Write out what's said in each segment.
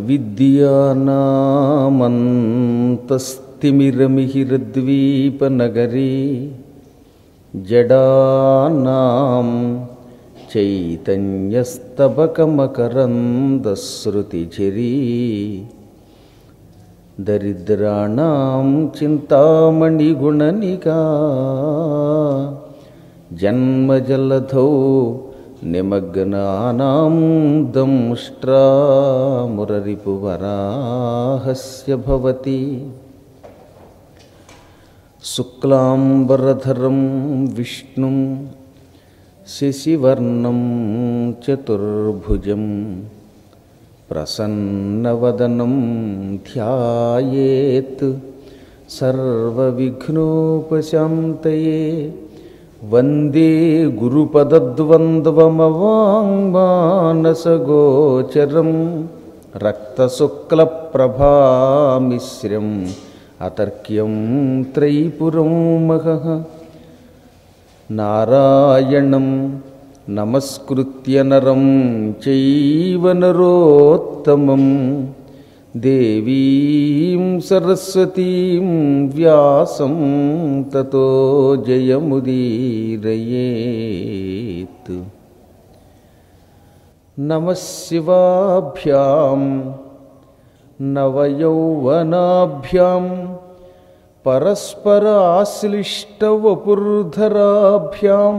అవిద్యానామంతస్తిమిరమిహిరద్వీపనగరీ జడానాం చైతన్యస్తబకమకరందశ్రుతిఝరీ దరిద్రాణం చింతామణిగుణనికా జన్మజలధౌ నిమగ్నానాం దంష్ట్రామురరిపువరాహస్య భవతి శుక్లాంబరధరం విష్ణుం శశివర్ణం చతుర్భుజం ప్రసన్నవదనం ధ్యాయేత్ సర్వవిఘ్నోపశాంతయే వందే గురుపదద్వంద్వమవాంగ్మానసగోచరం రక్తశుక్లప్రభామిశ్రం అతర్క్యం త్రైపురం మహః నారాయణం నమస్కృత్య నరం చైవ నరోత్తమం దేవీం సరస్వతీం వ్యాసం తతో జయముదీరయేత్. నమః శివాభ్యాం నవయౌవనాభ్యాం పరస్పరాశ్లిష్టవపుర్ధరాభ్యాం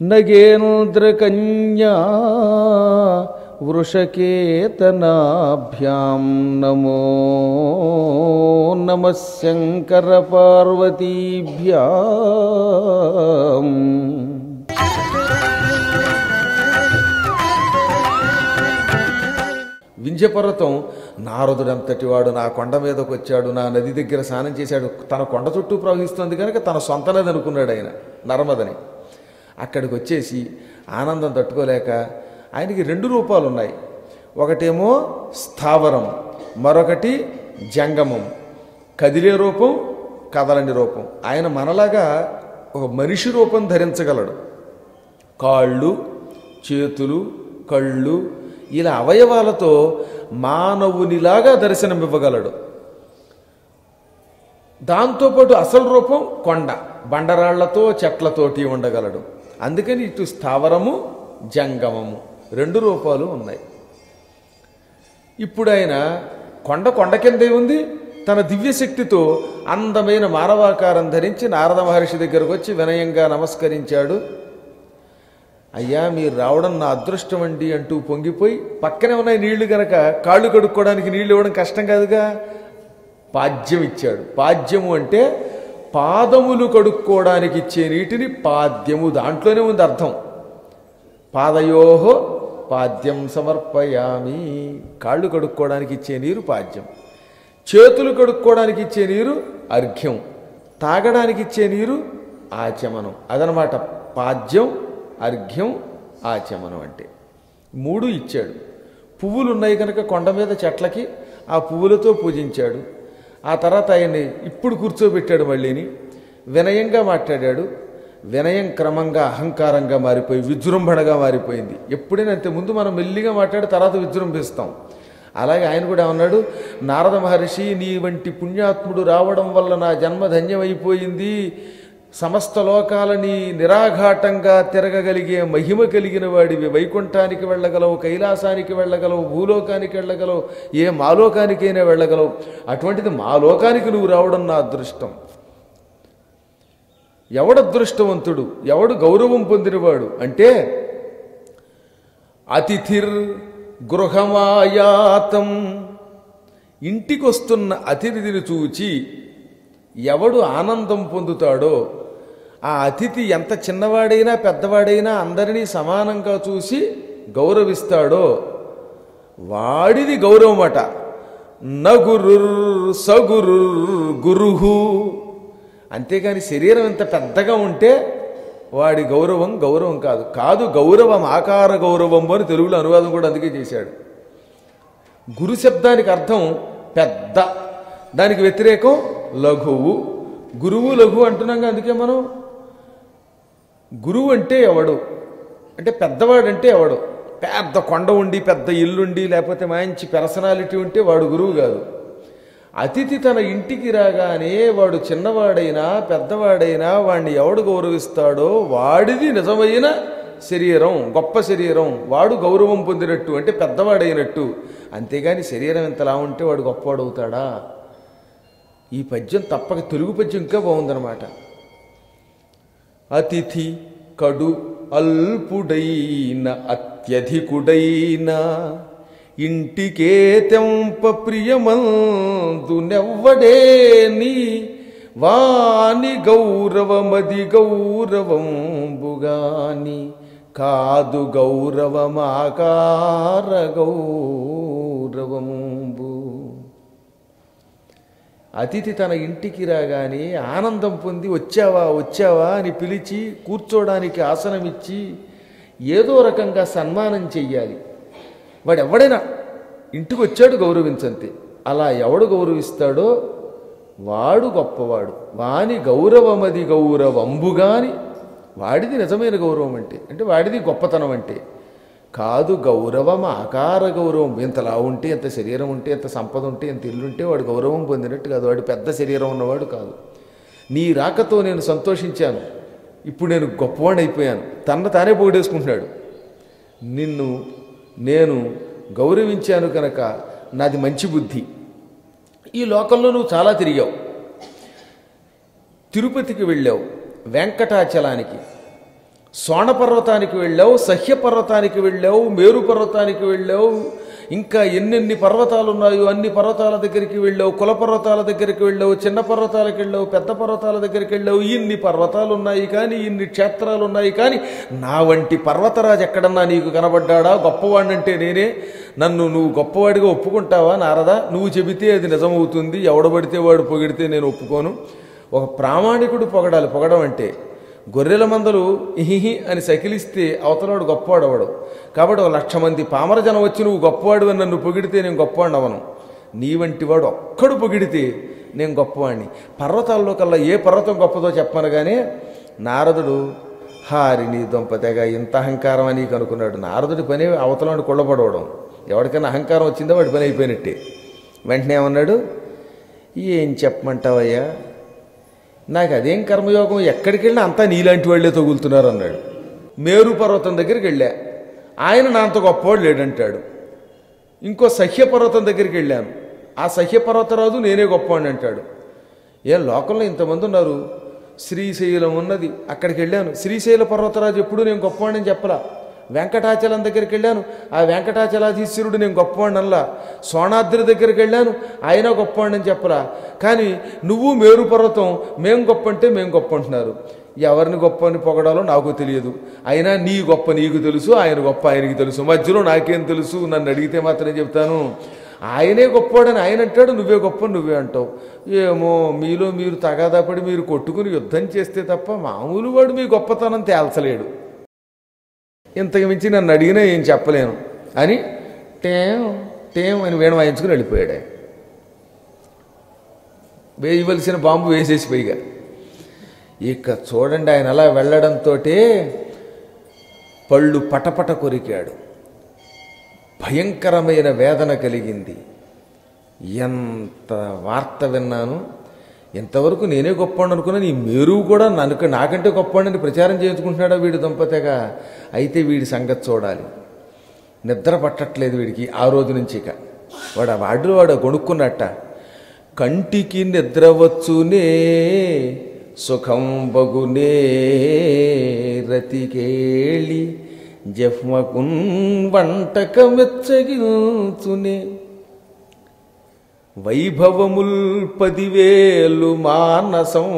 నగేంద్రకన్యా వృషకేతనాభ్యాం నమో నమః శంకరపార్వతీభ్యాం. వింధ్యపర్వతం నారదుడంతటి వాడు నా కొండ మీదకి వచ్చాడు, నా నది దగ్గర స్నానం చేశాడు, తన కొండ చుట్టూ ప్రవహిస్తుంది కనుక తన సొంత నది అనుకున్నాడు ఆయన నర్మదని. అక్కడికి వచ్చేసి ఆనందం తట్టుకోలేక ఆయనకి రెండు రూపాలు ఉన్నాయి. ఒకటేమో స్థావరం, మరొకటి జంగమం. కదిలే రూపం, కదలని రూపం. ఆయన మనలాగా ఒక మనిషి రూపం ధరించగలడు. కాళ్ళు, చేతులు, కళ్ళు ఇలా అవయవాలతో మానవునిలాగా దర్శనమివ్వగలడు. దాంతోపాటు అసలు రూపం కొండ, బండరాళ్లతో చెట్లతోటి ఉండగలడు. అందుకని ఇటు స్థావరము, జంగమము రెండు రూపాలు ఉన్నాయి. ఇప్పుడు ఆయన కొండ కిందే ఉంది. తన దివ్యశక్తితో అందమైన మానవాకారం ధరించి నారద మహర్షి దగ్గరకు వచ్చి వినయంగా నమస్కరించాడు. అయ్యా, మీరు రావడం నా అదృష్టం అండి అంటూ పొంగిపోయి, పక్కనే ఉన్నాయి నీళ్లు గనక కాళ్ళు కడుక్కోవడానికి నీళ్లు ఇవ్వడం కష్టం కాదుగా, పాద్యం ఇచ్చాడు. పాద్యము అంటే పాదములు కడుక్కోవడానికి ఇచ్చే నీటిని పాద్యము, దాంట్లోనే ఉంది అర్థం. పాదయోహో పాద్యం సమర్పయామి. కాళ్ళు కడుక్కోవడానికి ఇచ్చే నీరు పాద్యం, చేతులు కడుక్కోవడానికి ఇచ్చే నీరు అర్ఘ్యం, తాగడానికి ఇచ్చే నీరు ఆచమనం. అదనమాట పాద్యం, అర్ఘ్యం, ఆచమనం అంటే మూడు ఇచ్చాడు. పువ్వులు ఉన్నాయి కనుక కొండ మీద చెట్లకి ఆ పువ్వులతో పూజించాడు. ఆ తర్వాత ఆయన్ని ఇప్పుడు కూర్చోబెట్టాడు. మళ్ళీని వినయంగా మాట్లాడాడు. వినయం క్రమంగా అహంకారంగా మారిపోయి విజృంభణగా మారిపోయింది. ఎప్పుడైనా అంతే, ముందు మనం మెల్లిగా మాట్లాడి తర్వాత విజృంభిస్తాం. అలాగే ఆయన కూడా ఏమన్నాడు, నారద మహర్షి, నీ వంటి పుణ్యాత్ముడు రావడం వల్ల నా జన్మ ధన్యమైపోయింది. సమస్త లోకాలని నిరాఘాటంగా తిరగగలిగే మహిమ కలిగిన వాడివి. వైకుంఠానికి వెళ్ళగలవు, కైలాసానికి వెళ్ళగలవు, భూలోకానికి వెళ్ళగలవు, ఏ మాలోకానికైనా వెళ్ళగలవు. అటువంటిది మా లోకానికి నువ్వు రావడం నా అదృష్టం. ఎవడు అదృష్టవంతుడు, ఎవడు గౌరవం పొందినవాడు అంటే, అతిథిర్ గృహమాయాతం, ఇంటికి వస్తున్న అతిథిని చూచి ఎవడు ఆనందం పొందుతాడో, ఆ అతిథి ఎంత చిన్నవాడైనా పెద్దవాడైనా అందరినీ సమానంగా చూసి గౌరవిస్తాడో వాడిది గౌరవమట. నగురుర్ సగురుర్ గురుహు. అంతేగాని శరీరం ఎంత పెద్దగా ఉంటే వాడి గౌరవం గౌరవం కాదు. గౌరవం ఆకార గౌరవం అని తెలుగులో అనువాదం కూడా అందుకే చేశాడు. గురు శబ్దానికి అర్థం పెద్ద, దానికి వ్యతిరేకం లఘువు. గురువు లఘువు అంటున్నాగా. అందుకే మనం గురువు అంటే ఎవడు అంటే పెద్దవాడంటే ఎవడు, పెద్ద కొండ ఉండి పెద్ద ఇల్లుండి లేకపోతే మంచి పర్సనాలిటీ ఉంటే వాడు గురువు కాదు. అతిథి తన ఇంటికి రాగానే వాడు చిన్నవాడైనా పెద్దవాడైనా వాడిని ఎవడు గౌరవిస్తాడో వాడిది నిజమైన శరీరం, గొప్ప శరీరం, వాడు గౌరవం పొందినట్టు అంటే పెద్దవాడైనట్టు. అంతేగాని శరీరం ఎంతలా ఉంటే వాడు గొప్పవాడు అవుతాడా? ఈ పద్యం తప్పక తెలుగు పద్యం ఇంకా బాగుందన్నమాట. అతిథి కడు అల్పుడైన అత్యధికుడైన ఇంటికే తెంప ప్రియమందునెవ్వడేని వాని గౌరవమది గౌరవంబుగాని కాదు గౌరవమాకార గౌరవంబు. అతిథి తన ఇంటికి రాగానే ఆనందం పొంది వచ్చావా వచ్చావా అని పిలిచి కూర్చోడానికి ఆసనమిచ్చి ఏదో రకంగా సన్మానం చెయ్యాలి. వాడు ఎవడైనా ఇంటికి వచ్చాడు గౌరవించంతే. అలా ఎవడు గౌరవిస్తాడో వాడు గొప్పవాడు. వాని గౌరవమది గౌరవంబుగాని, వాడిది నిజమైన గౌరవం అంటే అంటే వాడిది గొప్పతనం అంటే కాదు గౌరవం ఆకార గౌరవం. ఎంతలా ఉంటే, ఎంత శరీరం ఉంటే, ఎంత సంపద ఉంటే, ఎంత ఇల్లుంటే వాడు గౌరవం పొందినట్టు కాదు. వాడు పెద్ద శరీరం ఉన్నవాడు కాదు. నీ రాకతో నేను సంతోషించాను, ఇప్పుడు నేను గొప్పవాడిని అయిపోయాను. తన తానే పొగిడేసుకుంటున్నాడు. నిన్ను నేను గౌరవించాను కనుక నాది మంచి బుద్ధి. ఈ లోకంలో నువ్వు చాలా తిరిగావు. తిరుపతికి వెళ్ళావు, వెంకటాచలానికి, సోణపర్వతానికి వెళ్ళావు, సహ్యపర్వతానికి వెళ్ళావు, మేరు పర్వతానికి వెళ్ళావు, ఇంకా ఎన్నెన్ని పర్వతాలు ఉన్నాయో అన్ని పర్వతాల దగ్గరికి వెళ్ళావు, కుల పర్వతాల దగ్గరికి వెళ్ళావు, చిన్న పర్వతాలకు వెళ్ళావు, పెద్ద పర్వతాల దగ్గరికి వెళ్ళావు. ఇన్ని పర్వతాలు ఉన్నాయి కానీ, ఇన్ని క్షేత్రాలు ఉన్నాయి కానీ, నా వంటి పర్వతరాజు ఎక్కడన్నా నీకు కనబడ్డాడా? గొప్పవాడినంటే నేనే. నన్ను నువ్వు గొప్పవాడిగా ఒప్పుకుంటావా నారదా? నువ్వు చెబితే అది నిజమవుతుంది. ఎవడబడితే వాడు పొగిడితే నేను ఒప్పుకోను. ఒక ప్రామాణికుడు పొగడాలి. పొగడం అంటే గొర్రెల మందలు ఇహిహి అని సకిలిస్తే అవతలవాడు గొప్పవాడు అవడు. కాబట్టి 1,00,000 మంది పామరజనం వచ్చి నువ్వు గొప్పవాడు అని నన్ను పొగిడితే నేను గొప్పవాడిని అవను. నీ వంటి వాడు ఒక్కడు పొగిడితే నేను గొప్పవాడిని. పర్వతాల్లో కల్లా ఏ పర్వతం గొప్పదో చెప్పనగానే నారదుడు హారిని దొంపతేగా ఇంత అహంకారం అని కనుక్కున్నాడు. నారదుడి పని అవతలవాడు కొళ్ళపడవడం. ఎవరికైనా అహంకారం వచ్చిందో వాడి పని అయిపోయినట్టే. వెంటనే ఏమన్నాడు, ఏం చెప్పమంటావయ్యా, నాకు అదేం కర్మయోగం, ఎక్కడికి వెళ్ళినా అంతా నీలాంటి వాళ్ళే తగులుతున్నారు అన్నాడు. మేరు పర్వతం దగ్గరికి వెళ్ళా, ఆయన నా అంత గొప్పవాడు లేడంటాడు. ఇంకో సహ్యపర్వతం దగ్గరికి వెళ్ళాను, ఆ సహ్యపర్వతరాజు నేనే గొప్పవాడిని అంటాడు. ఏ లోకంలో ఇంతమంది ఉన్నారు. శ్రీశైలం ఉన్నది, అక్కడికి వెళ్ళాను, శ్రీశైల పర్వతరాజు ఎప్పుడు నేను గొప్పవాడిని చెప్పలా. వెంకటాచలం దగ్గరికి వెళ్ళాను, ఆ వెంకటాచలాధీశ్వరుడు నేను గొప్పవాడిని అల్లా. సోణాద్రి దగ్గరికి వెళ్ళాను, ఆయన గొప్పవాడిని చెప్పరా. కానీ నువ్వు మేరు పర్వతం మేము గొప్ప అంటే మేము గొప్ప అంటున్నారు. ఎవరిని గొప్ప అని పొగడాలో నాకు తెలియదు. అయినా నీ గొప్ప నీకు తెలుసు, ఆయన గొప్ప ఆయనకి తెలుసు. మధ్యలో నాకేం తెలుసు? నన్ను అడిగితే మాత్రమే చెప్తాను. ఆయనే గొప్పవాడని ఆయన అంటాడు, నువ్వే గొప్ప నువ్వే అంటావు. ఏమో మీలో మీరు తగాదాపడి మీరు కొట్టుకుని యుద్ధం చేస్తే తప్ప మామూలు వాడు మీ గొప్పతనం తేల్చలేడు. ఇంతకు మించి నన్ను అడిగినా ఏం చెప్పలేను అని టేం టేం అని వేణు వాయించుకుని వెళ్ళిపోయాడు. వేయవలసిన బాంబు వేసేసి పైగా. ఇక చూడండి, ఆయన అలా వెళ్ళడంతో పళ్ళు పటపట కొరికాడు. భయంకరమైన వేదన కలిగింది. ఎంత వార్త విన్నాను. ఇంతవరకు నేనే గొప్పవాడిని అనుకున్నాను, ఈ మేరువు కూడా నాకంటే గొప్పవాడిని ప్రచారం చేయించుకుంటున్నాడా వీడి దంపతిగా. అయితే వీడి సంగతి చూడాలి. నిద్ర పట్టట్లేదు వీడికి ఆ రోజు నుంచి. ఇక వాడు కొనుక్కున్నట్ట. కంటికి నిద్ర వచ్చునే సుఖం బగునే రతికేళి జఫ్మకున్ వంటకమెచ్చగించునే వైభవముల్ 10,000 మానసం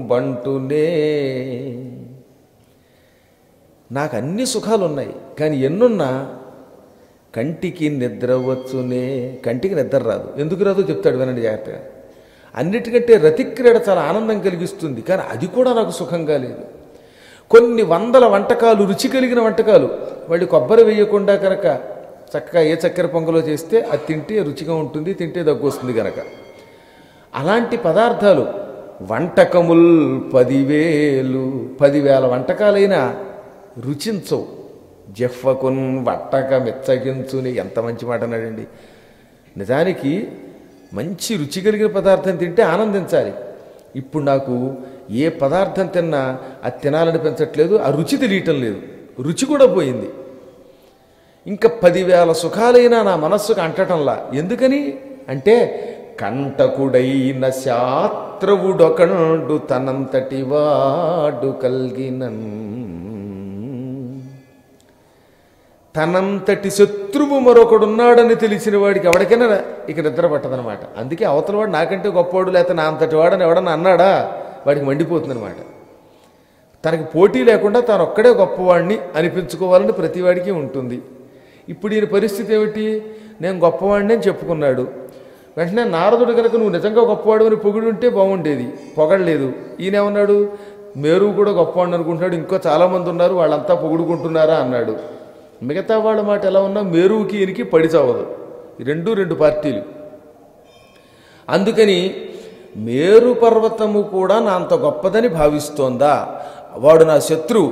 బంటునే. నాకు అన్ని సుఖాలున్నాయి కానీ ఎన్నున్నా కంటికి నిద్ర వచ్చునే. కంటికి నిద్ర రాదు. ఎందుకు రాదో చెప్తాడు, వినండి జాగ్రత్తగా. అన్నిటికంటే రతిక్రీడ చాలా ఆనందం కలిగిస్తుంది, కానీ అది కూడా నాకు సుఖంగా లేదు. కొన్ని వందల వంటకాలు, రుచి కలిగిన వంటకాలు, వాళ్ళు కొబ్బరి వేయకుండా కనుక చక్కగా ఏ చక్కెర పొంగలో చేస్తే అది తింటే రుచిగా ఉంటుంది, తింటే దగ్గు వస్తుంది కనుక అలాంటి పదార్థాలు వంటకముల్ 10,000 వంటకాలైనా రుచించవు. జిహ్వకున్ వట్టక మెచ్చగించుని. ఎంత మంచి మాట అన్నాడండి. నిజానికి మంచి రుచి కలిగిన పదార్థం తింటే ఆనందించాలి. ఇప్పుడు నాకు ఏ పదార్థం తిన్నా అది తినాలనిపించట్లేదు, ఆ రుచి తెలియటం లేదు, రుచి కూడా పోయింది. ఇంకా 10,000 సుఖాలైనా నా మనస్సుకు అంటటంలా. ఎందుకని అంటే కంటకుడైన శాత్రవుడొకండు తనంతటి వాడు కల్గినన్. తనంతటి శత్రువు మరొకడున్నాడని తెలిసిన వాడికి ఎవరికైనా ఇక నిద్ర పట్టదనమాట. అందుకే అవతల వాడు నాకంటే గొప్పవాడు లేకపోతే నా అంతటి వాడని ఎవడన్నా అన్నాడా వాడికి మండిపోతుందనమాట. తనకి పోటీ లేకుండా తాను ఒక్కడే గొప్పవాడిని అనిపించుకోవాలని ప్రతివాడికి ఉంటుంది. ఇప్పుడు ఈయన పరిస్థితి ఏమిటి? నేను గొప్పవాడిని అని చెప్పుకున్నాడు. వెంటనే నారదుడు కనుక నువ్వు నిజంగా గొప్పవాడు అని పొగిడి ఉంటే బాగుండేది, పొగడలేదు. ఈయనేమన్నాడు? మేరు కూడా గొప్పవాడిని అనుకుంటున్నాడు, ఇంకో చాలామంది ఉన్నారు వాళ్ళంతా పొగుడుకుంటున్నారా అన్నాడు. మిగతా వాళ్ళ మాట ఎలా ఉన్నా మేరువుకి ఈయనకి పడి చావదు. రెండు పార్టీలు. అందుకని మేరు పర్వతము కూడా నా అంత గొప్పదని భావిస్తోందా? వాడు నా శత్రువు,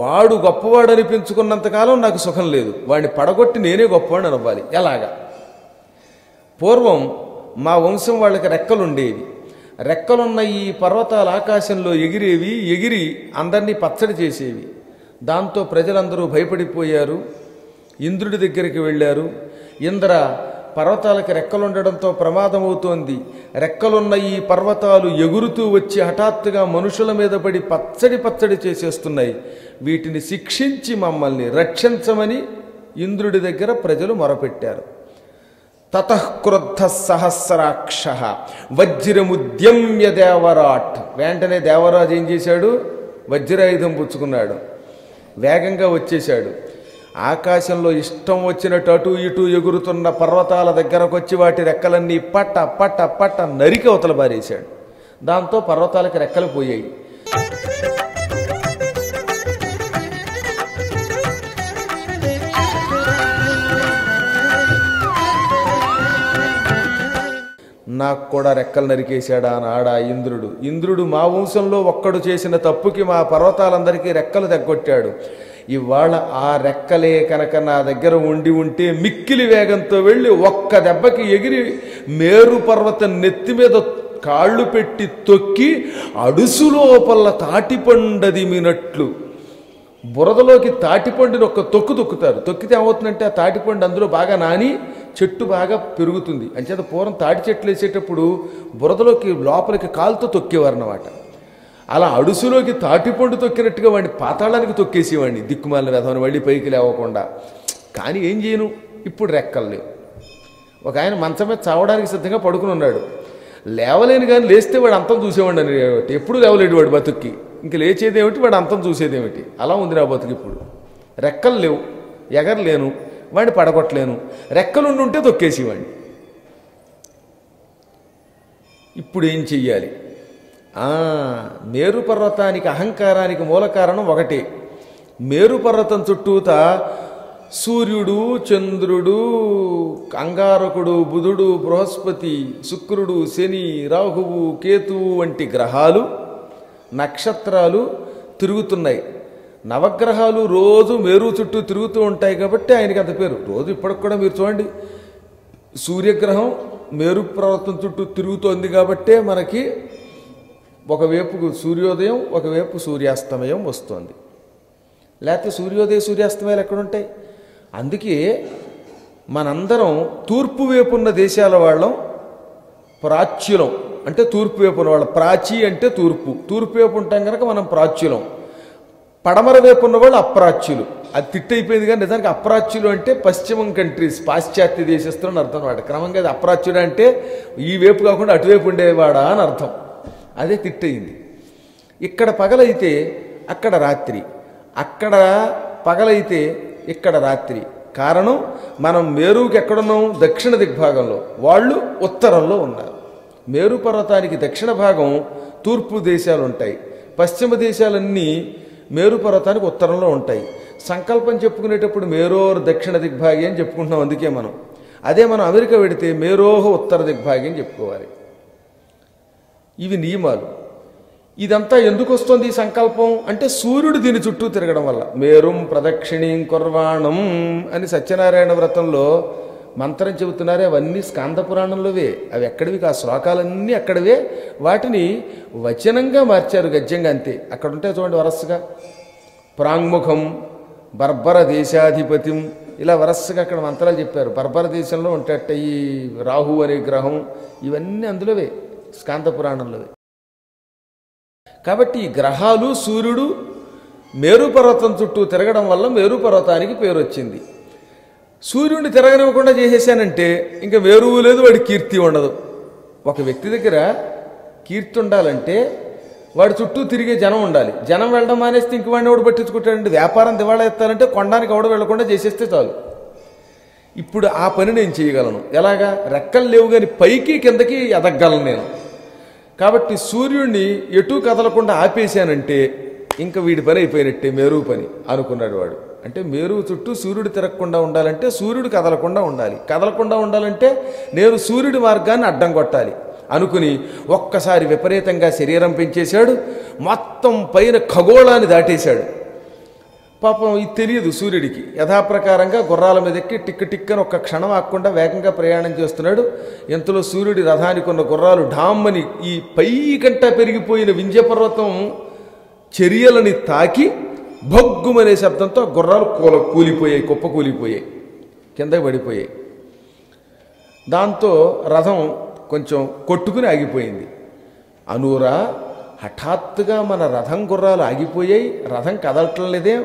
వాడు గొప్పవాడు అనిపించుకున్నంతకాలం నాకు సుఖం లేదు. వాడిని పడగొట్టి నేనే గొప్పవాడిని అనవ్వాలి. ఎలాగా? పూర్వం మా వంశం వాళ్ళకి రెక్కలుండేవి. రెక్కలున్న ఈ పర్వతాలు ఆకాశంలో ఎగిరేవి, ఎగిరి అందరినీ పచ్చడి చేసేవి. దాంతో ప్రజలందరూ భయపడిపోయారు. ఇంద్రుడి దగ్గరికి వెళ్ళారు. ఇంద్ర, పర్వతాలకి రెక్కలుండడంతో ప్రమాదమవుతోంది. రెక్కలున్న ఈ పర్వతాలు ఎగురుతూ వచ్చి హఠాత్తుగా మనుషుల మీద పడి పచ్చడి చేసేస్తున్నాయి. వీటిని శిక్షించి మమ్మల్ని రక్షించమని ఇంద్రుడి దగ్గర ప్రజలు మొరపెట్టారు. తతఃక్రుద్ధ సహస్రాక్ష వజ్రముద్యమ్య దేవరాట్. వెంటనే దేవరాజు ఏం చేశాడు? వజ్రాయుధం పుచ్చుకున్నాడు, వేగంగా వచ్చేశాడు. ఆకాశంలో ఇష్టం వచ్చినట్టు అటు ఇటు ఎగురుతున్న పర్వతాల దగ్గరకు వచ్చి వాటి రెక్కలన్నీ పట్ట పట్ట పట్ట నరికి అవతల బారేశాడు. దాంతో పర్వతాలకి రెక్కలు పోయాయి. నాకు కూడా రెక్కలు నరికేశాడా నాడా ఇంద్రుడు. ఇంద్రుడు మా వంశంలో ఒక్కడు చేసిన తప్పుకి మా పర్వతాలందరికీ రెక్కలు తెగ్గొట్టాడు. ఇవాళ ఆ రెక్కలే కనుక నా దగ్గర ఉంటే మిక్కిలి వేగంతో వెళ్ళి ఒక్క దెబ్బకి ఎగిరి మేరు పర్వతం నెత్తి మీద కాళ్ళు పెట్టి తొక్కి అడుసు లోపల తాటిపండదిమినట్లు బురదలోకి తాటిపండుని ఒక్క తొక్కుతారు. తొక్కితే ఏమవుతుందంటే ఆ తాటిపండు అందులో బాగా నాని చెట్టు బాగా పెరుగుతుంది. అంచేత పూర్వం తాటి చెట్లు వేసేటప్పుడు బురదలోకి లోపలికి కాలుతో తొక్కేవారు అన్నమాట. అలా అడుసులోకి తాటిపండు తొక్కినట్టుగా వాడిని పాతాళానికి తొక్కేసేవాడిని, దిక్కుమాలిన వెధవని వళ్ళి పైకి లేవకుండా. కానీ ఏం చేయను, ఇప్పుడు రెక్కలు లేవు. ఒక ఆయన మంచం మీద చావడానికి సిద్ధంగా పడుకుని ఉన్నాడు. లేవలేని కానీ లేస్తే వాడు అంతం చూసేవాడు అని. ఎప్పుడు లేవలేడు వాడు బతుక్కి. ఇంక లేచేదేమిటి, వాడు అంతం చూసేదేమిటి. అలా ఉంది నా బతుకు. ఇప్పుడు రెక్కలు లేవు, ఎగరలేను, వాడిని పడగొట్టలేను. రెక్కలుండుంటే తొక్కేసేవాడిని. ఇప్పుడు ఏం చెయ్యాలి? మేరు పర్వతానికి అహంకారానికి మూల కారణం ఒకటే. మేరు పర్వతం చుట్టూత సూర్యుడు, చంద్రుడు, అంగారకుడు, బుధుడు, బృహస్పతి, శుక్రుడు, శని, రాహువు, కేతువు వంటి గ్రహాలు, నక్షత్రాలు తిరుగుతున్నాయి. నవగ్రహాలు రోజు మేరు చుట్టూ తిరుగుతూ ఉంటాయి కాబట్టి ఆయనకి అంత పేరు. రోజు ఇప్పటికి కూడా మీరు చూడండి, సూర్యగ్రహం మేరు పర్వతం చుట్టూ తిరుగుతోంది కాబట్టే మనకి ఒకవైపు సూర్యోదయం, ఒకవైపు సూర్యాస్తమయం వస్తుంది. లేకపోతే సూర్యోదయ సూర్యాస్తమయాలు ఎక్కడుంటాయి? అందుకే మనందరం తూర్పు వైపు ఉన్న దేశాల వాళ్ళం ప్రాచ్యులం. అంటే తూర్పు వైపు ఉన్న వాళ్ళం. ప్రాచీ అంటే తూర్పు, తూర్పు వైపు ఉంటాం కనుక మనం ప్రాచ్యులం. పడమర వైపు ఉన్న వాళ్ళు అప్రాచ్యులు. అది తిట్టయిపోయింది కానీ నిజానికి అప్రాచ్యులు అంటే పశ్చిమం కంట్రీస్, పాశ్చాత్య దేశస్తులు అని అర్థం అన్నమాట. క్రమంగా అది అప్రాచ్యుడు అంటే ఈ వైపు కాకుండా అటువైపు ఉండేవాడా అని అర్థం. అదే తిట్టయింది. ఇక్కడ పగలైతే అక్కడ రాత్రి, అక్కడ పగలైతే ఇక్కడ రాత్రి. కారణం మనం మేరుకి ఎక్కడున్నాం? దక్షిణ దిగ్భాగంలో, వాళ్ళు ఉత్తరంలో ఉన్నారు. మేరు పర్వతానికి దక్షిణ భాగం తూర్పు దేశాలు ఉంటాయి, పశ్చిమ దేశాలన్నీ మేరు పర్వతానికి ఉత్తరంలో ఉంటాయి. సంకల్పం చెప్పుకునేటప్పుడు మేరోర్ దక్షిణ దిగ్భాగి అని చెప్పుకుంటున్నాం. అందుకే మనం అదే మనం అమెరికా వెడితే మేరోహ ఉత్తర దిగ్భాగి అని చెప్పుకోవాలి. ఇవి నియమాలు. ఇదంతా ఎందుకు వస్తుంది ఈ సంకల్పం అంటే సూర్యుడు దీని చుట్టూ తిరగడం వల్ల. మేరుం ప్రదక్షిణీం కుర్వాణం అని సత్యనారాయణ వ్రతంలో మంత్రం చెబుతున్నారే, అవన్నీ స్కాంద పురాణంలోవే. అవి ఎక్కడివి, ఆ శ్లోకాలన్నీ అక్కడవే. వాటిని వచనంగా మార్చారు గద్యంగా, అంతే. అక్కడ ఉంటాయి చూడండి వరస్సుగా. ప్రాంగ్ముఖం బర్బర దేశాధిపతిం, ఇలా వరస్సుగా అక్కడ మంత్రాలు చెప్పారు. బర్బర దేశంలో ఉంటేట ఈ రాహు అనే గ్రహం, ఇవన్నీ అందులోవే, స్కాంద పురాణంలోవే. కాబట్టి ఈ గ్రహాలు, సూర్యుడు మేరు పర్వతం చుట్టూ తిరగడం వల్ల మేరు పర్వతానికి పేరు వచ్చింది. సూర్యుడిని తిరగనివ్వకుండా చేసేసానంటే ఇంకా మేరువు లేదు, వాడి కీర్తి ఉండదు. ఒక వ్యక్తి దగ్గర కీర్తి ఉండాలంటే వాడి చుట్టూ తిరిగే జనం ఉండాలి. జనం వెళ్ళడం మానేస్తే ఇంక వాడిని ఎవడు పట్టించుకుంటాడంటే, వ్యాపారం దివాళా ఎత్తాలంటే కొండానికి ఎవడు వెళ్లకుండా చేసేస్తే చాలు. ఇప్పుడు ఆ పని నేను చేయగలను. ఎలాగా? రెక్కలు లేవు కానీ పైకి కిందకి ఎదగలను నేను. కాబట్టి సూర్యుడిని ఎటూ కదలకుండా ఆపేశానంటే ఇంకా వీడి పని అయిపోయినట్టే, మేరువు పని అనుకున్నాడు వాడు. అంటే మేరువు చుట్టూ సూర్యుడు తిరగకుండా ఉండాలంటే సూర్యుడు కదలకుండా ఉండాలి. కదలకుండా ఉండాలంటే నేను సూర్యుడి మార్గాన్ని అడ్డం కొట్టాలి అనుకుని ఒక్కసారి విపరీతంగా శరీరం పెంచేశాడు. మొత్తం పైన ఖగోళాన్ని దాటేశాడు. పాపం ఇది తెలియదు సూర్యుడికి. యథాప్రకారంగా గుర్రాల మీద ఎక్కి టిక్ టిక్కని ఒక్క క్షణం ఆకుండా వేగంగా ప్రయాణం చేస్తున్నాడు. ఇంతలో సూర్యుడి రథానికి ఉన్న గుర్రాలు ఢామ్మని ఈ పై కంట పెరిగిపోయిన వింధ్యపర్వతం చర్యలని తాకి భగ్గుమనే శబ్దంతో గుర్రాలు కూలిపోయాయి, కుప్ప కూలిపోయాయి, కిందకి పడిపోయాయి. దాంతో రథం కొంచెం కొట్టుకుని ఆగిపోయింది. అనూరా, హఠాత్తుగా మన రథం గుర్రాలు ఆగిపోయాయి, రథం కదలటం లేదే,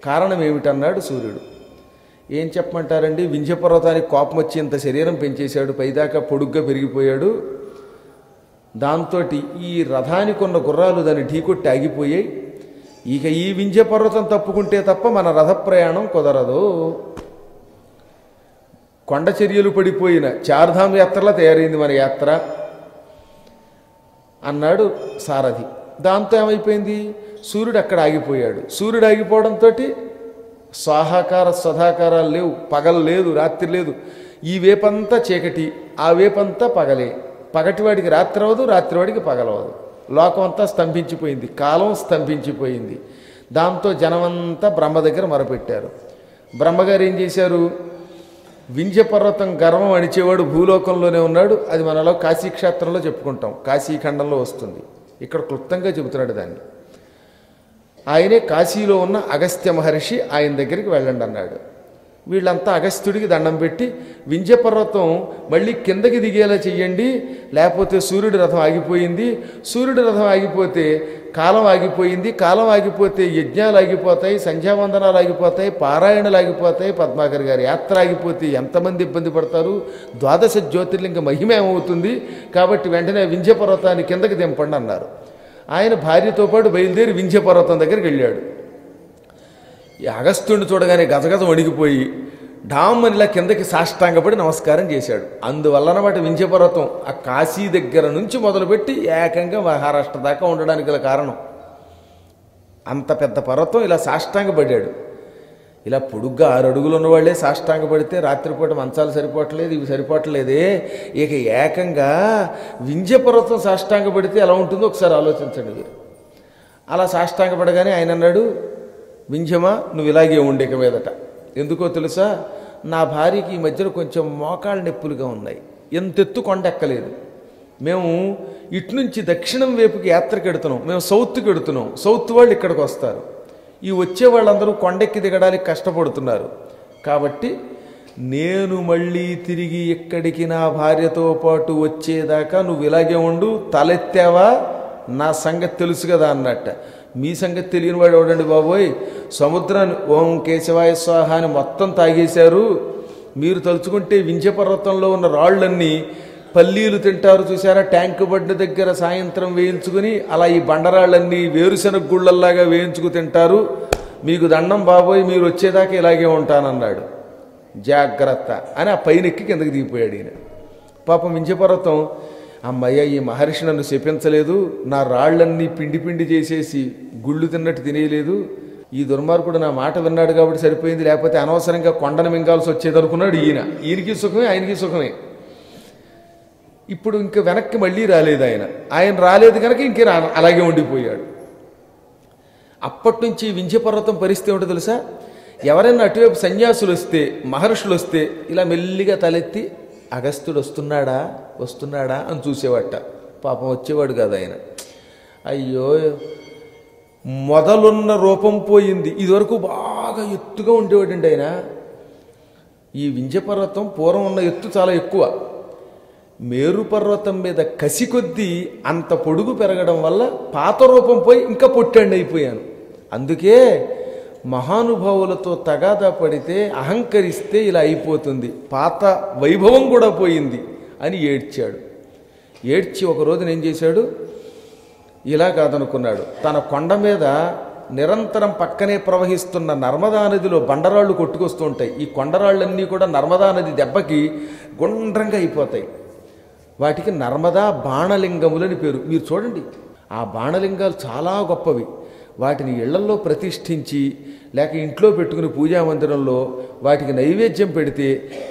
కారణం ఏమిటన్నాడు సూర్యుడు. ఏం చెప్పమంటారండి, వింధ్యపర్వతానికి కోపం వచ్చి ఇంత శరీరం పెంచేశాడు, పైదాకా పొడుగ్గా పెరిగిపోయాడు. దాంతో ఈ రథానికి ఉన్న గుర్రాలు దాన్ని ఢీకొట్టి ఆగిపోయాయి. ఇక ఈ వింధ్యపర్వతం తప్పుకుంటే తప్ప మన రథ ప్రయాణం కుదరదు. కొండ చర్యలు పడిపోయిన చార్ధామ్ యాత్రలా తయారైంది మన యాత్ర అన్నాడు సారథి. దాంతో ఏమైపోయింది, సూర్యుడు అక్కడ ఆగిపోయాడు. సూర్యుడు ఆగిపోవడంతో స్వాహాకార స్వధాకారాలు లేవు, పగలు లేదు, రాత్రి లేదు. ఈ వేపంతా చీకటి, ఆ వేపంతా పగలే. పగటివాడికి రాత్రి అవ్వదు, రాత్రివాడికి పగలవదు. లోకం అంతా స్తంభించిపోయింది, కాలం స్తంభించిపోయింది. దాంతో జనమంతా బ్రహ్మ దగ్గర మొరపెట్టారు. బ్రహ్మగారు ఏం చేశారు, వింధ్యపర్వతం గర్వం అణిచేవాడు భూలోకంలోనే ఉన్నాడు. అది మనలో కాశీక్షేత్రంలో చెప్పుకుంటాం, కాశీఖండంలో వస్తుంది. ఇక్కడ క్లుప్తంగా చెబుతున్నాడు దాన్ని. ఆయనే కాశీలో ఉన్న అగస్త్య మహర్షి, ఆయన దగ్గరికి వెళ్ళండి అన్నాడు. వీళ్ళంతా అగస్త్యుడికి దండం పెట్టి, వింధ్యపర్వతం మళ్ళీ కిందకి దిగేలా చెయ్యండి, లేకపోతే సూర్యుడి రథం ఆగిపోయింది, సూర్యుడి రథం ఆగిపోతే కాలం ఆగిపోయింది, కాలం ఆగిపోతే యజ్ఞాలు ఆగిపోతాయి, సంధ్యావందనాలు ఆగిపోతాయి, పారాయణలు ఆగిపోతాయి, పద్మాకర్ గారి యాత్ర ఆగిపోతే ఎంతమంది ఇబ్బంది పడతారు, ద్వాదశ జ్యోతిర్లింగ మహిమ ఏమవుతుంది, కాబట్టి వెంటనే వింధ్యపర్వతాన్ని కిందకి దింపండి అన్నారు. ఆయన భార్యతో పాటు బయలుదేరి వింధ్యపర్వతం దగ్గరికి వెళ్ళాడు. ఈ అగస్త్యుడిని చూడగానే గజగజ వణిగిపోయి ఢామ్మనిలా కిందకి సాష్టాంగపడి నమస్కారం చేశాడు. అందువల్లనమాట వింధ్యపర్వతం ఆ కాశీ దగ్గర నుంచి మొదలుపెట్టి ఏకంగా మహారాష్ట్ర దాకా ఉండడానికి గల కారణం. అంత పెద్ద పర్వతం ఇలా సాష్టాంగపడ్డాడు. ఇలా పొడుగ్గా 6 అడుగులు ఉన్నవాళ్లే సాష్టాంగపడితే రాత్రిపూట మంచాలు సరిపోవట్లేదు, ఇవి సరిపోవట్లేదే. ఇక ఏకంగా వింధ్యపర్వతం సాష్టాంగపడితే ఎలా ఉంటుందో ఒకసారి ఆలోచించండి మీరు. అలా సాష్టాంగపడగానే ఆయన అన్నాడు, వింధ్యమా, నువ్వు ఇలాగే ఉండే ఇక మీదట. ఎందుకో తెలుసా, నా భార్యకి ఈ మధ్యన కొంచెం మోకాళ్ళ నొప్పులుగా ఉన్నాయి, ఎంతెత్తు కొండ ఎక్కలేదు. మేము ఇటు నుంచి దక్షిణం వైపుకి యాత్రకు ఎడుతున్నాం, మేము సౌత్కి ఎడుతున్నాం, సౌత్ వాళ్ళు ఇక్కడికి వస్తారు. ఈ వచ్చే వాళ్ళందరూ కొండెక్కి దిగడానికి కష్టపడుతున్నారు. కాబట్టి నేను మళ్ళీ తిరిగి ఇక్కడికి నా భార్యతో పాటు వచ్చేదాకా నువ్వు ఇలాగే ఉండు, తలెత్తావా నా సంగతి తెలుసు కదా అన్నట్ట. మీ సంగతి తెలియని వాడు ఎవడండి బాబోయ్, సముద్రాన్ని ఓం కేశవాయ స్వాహ అని మొత్తం తాగేశారు. మీరు తలుచుకుంటే వింధ్యపర్వతంలో ఉన్న రాళ్ళన్నీ పల్లీలు తింటారు చూసారా, ట్యాంకు బండి దగ్గర సాయంత్రం వేయించుకుని, అలా ఈ బండరాళ్ళన్నీ వేరుశనగ గుళ్ళల్లాగా వేయించుకు తింటారు. మీకు దండం బాబోయ్, మీరు వచ్చేదాకా ఇలాగే ఉంటానన్నాడు. జాగ్రత్త అని ఆ పైనెక్కి కిందకి దిగిపోయాడు ఈయన. పాపం వింధ్యపర్వతం, అమ్మయ్య ఈ మహర్షి నన్ను శపించలేదు, నా రాళ్లన్నీ పిండి పిండి చేసేసి గుళ్ళు తిన్నట్టు తినేయలేదు, ఈ దుర్మార్గుడు నా మాట విన్నాడు కాబట్టి సరిపోయింది, లేకపోతే అనవసరంగా కొండను మింగాల్సి వచ్చేది అనుకున్నాడు ఈయన. ఈయనకి సుఖమే, ఆయనకి సుఖమే. ఇప్పుడు ఇంక వెనక్కి మళ్ళీ రాలేదు ఆయన రాలేదు కనుక ఇంకే అలాగే ఉండిపోయాడు. అప్పటి నుంచి వింధ్యపర్వతం పరిస్థితి ఏమిటో తెలుసా? ఎవరైనా అటువైపు సన్యాసులు వస్తే, మహర్షులు వస్తే ఇలా మెల్లిగా తలెత్తి అగస్త్యుడు వస్తున్నాడా అని చూసేవాట. పాపం వచ్చేవాడు కాదు ఆయన. అయ్యో, మొదలున్న రూపం పోయింది. ఇదివరకు బాగా ఎత్తుగా ఉండేవాడండి ఆయన. ఈ వింధ్యపర్వతం పూర్వం ఉన్న ఎత్తు చాలా ఎక్కువ. మేరు పర్వతం మీద కసి కొద్దీ అంత పొడుగు పెరగడం వల్ల పాత రూపం పోయి ఇంకా పొట్టండి అయిపోయాను. అందుకే మహానుభావులతో తగాదా పడితే, అహంకరిస్తే ఇలా అయిపోతుంది, పాత వైభవం కూడా పోయింది అని ఏడ్చాడు. ఏడ్చి ఒక రోజున ఏం చేశాడు, ఇలా కాదనుకున్నాడు. తన కొండ మీద నిరంతరం పక్కనే ప్రవహిస్తున్న నర్మదా నదిలో బండరాళ్ళు కొట్టుకొస్తూ ఉంటాయి. ఈ కొండరాళ్ళన్నీ కూడా నర్మదా నది దెబ్బకి గుండ్రంగా అయిపోతాయి. వాటికి నర్మదా బాణలింగములని పేరు. మీరు చూడండి, ఆ బాణలింగాలు చాలా గొప్పవి. వాటిని ఇళ్లల్లో ప్రతిష్ఠించి లేక ఇంట్లో పెట్టుకుని పూజామందిరంలో వాటికి నైవేద్యం పెడితే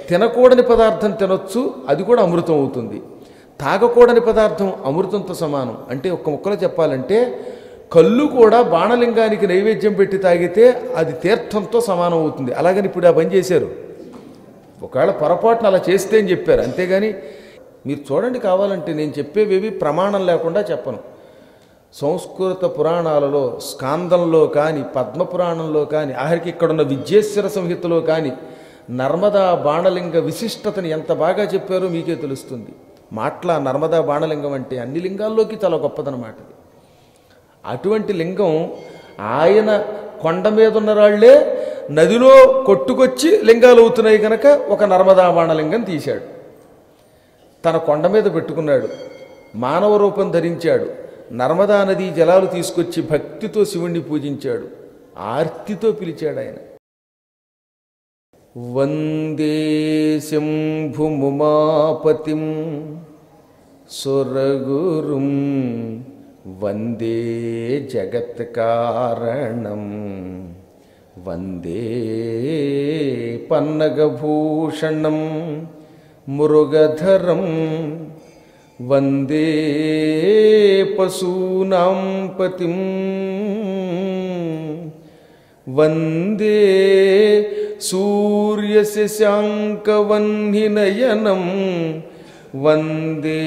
తినకూడని పదార్థం తినొచ్చు, అది కూడా అమృతం అవుతుంది. తాగకూడని పదార్థం అమృతంతో సమానం. అంటే ఒక్క ముక్కలో చెప్పాలంటే కళ్ళు కూడా బాణలింగానికి నైవేద్యం పెట్టి తాగితే అది తీర్థంతో సమానం అవుతుంది. అలాగని ఇప్పుడు ఆ పని చేశారు. ఒకవేళ పొరపాటున అలా చేస్తే అని చెప్పారు, అంతేగాని మీరు చూడండి. కావాలంటే నేను చెప్పేవేవి ప్రమాణం లేకుండా చెప్పను. సంస్కృత పురాణాలలో స్కాందంలో కానీ, పద్మపురాణంలో కానీ, ఆఖరికి ఇక్కడున్న విద్యేశ్వర సంహితలో కానీ నర్మదా బాణలింగ విశిష్టతని ఎంత బాగా చెప్పారో మీకే తెలుస్తుంది. మాట్లా నర్మదా బాణలింగం అంటే అన్ని లింగాల్లోకి చాలా గొప్పదనమాట. అటువంటి లింగం ఆయన కొండ మీద ఉన్న రాళ్లే నదిలో కొట్టుకొచ్చి లింగాలు అవుతున్నాయి కనుక ఒక నర్మదా బాణలింగం తీశాడు. తన కొండ మీద పెట్టుకున్నాడు, మానవ రూపం ధరించాడు. నర్మదా నదీ జలాలు తీసుకొచ్చి భక్తితో శివుణ్ణి పూజించాడు, ఆర్తితో పిలిచాడు ఆయన. వందే శంభుముమాపతిం సురగురుం వందే జగత్కారణం వందే పన్నగభూషణం మృగధరం వందే పశూనాం పతిం వందే సూర్యశశాంకవన్నినయనం వందే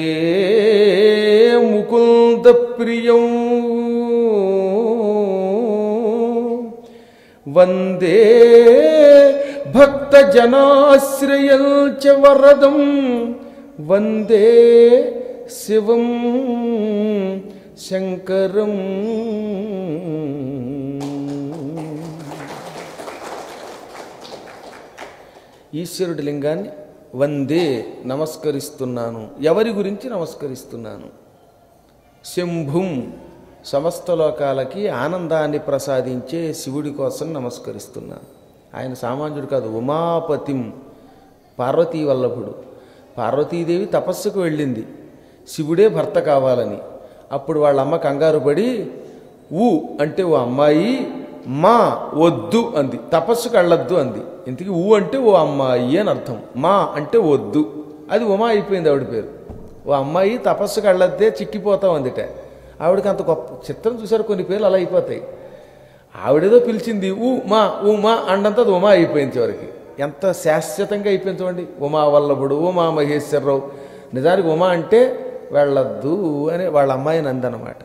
ముకుందప్రియం వందే భక్తజనాశ్రయం చ వరదం వందే శివం శంకరం. ఈశ్వరుడి లింగాన్ని వందే నమస్కరిస్తున్నాను. ఎవరి గురించి నమస్కరిస్తున్నాను? శంభుం సమస్త లోకాలకి ఆనందాన్ని ప్రసాదించే శివుడి కోసం నమస్కరిస్తున్నాను. ఆయన సామాన్యుడు కాదు, ఉమాపతిం, పార్వతీ వల్లభుడు. పార్వతీదేవి తపస్సుకు వెళ్ళింది శివుడే భర్త కావాలని. అప్పుడు వాళ్ళ అమ్మ కంగారు పడి ఊ అంటే ఓ అమ్మాయి, మా వద్దు అంది, తపస్సుకు వెళ్ళొద్దు అంది. ఇంతకీ ఊ అంటే ఓ అమ్మాయి అని అర్థం, మా అంటే వద్దు. అది ఉమా అయిపోయింది ఆవిడ పేరు. ఓ అమ్మాయి తపస్సుకు వెళ్ళొద్దే చిక్కిపోతాం అందుట. ఆవిడకి అంత గొప్ప చిత్రం చూశారు, కొన్ని పేర్లు అలా అయిపోతాయి. ఆవిడేదో పిలిచింది ఊ మా అండంతా అది ఉమా అయిపోయింది చివరికి. ఎంత శాశ్వతంగా అయిపోయింది చూడండి. ఉమా వల్లభుడు, ఉమా మహేశ్వరరావు. నిజానికి ఉమా అంటే వెళ్ళొద్దు అని వాళ్ళ అమ్మాయిని అందనమాట.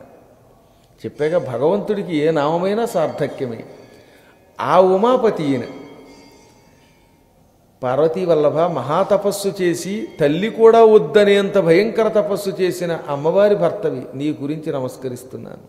చెప్పాక భగవంతుడికి ఏ నామమైనా సార్థక్యమే. ఆ ఉమాపతి ఈయన పార్వతీ వల్లభ మహాతపస్సు చేసి తల్లి కూడా వద్దనేంత భయంకర తపస్సు చేసిన అమ్మవారి భర్తవి, నీ గురించి నమస్కరిస్తున్నాను.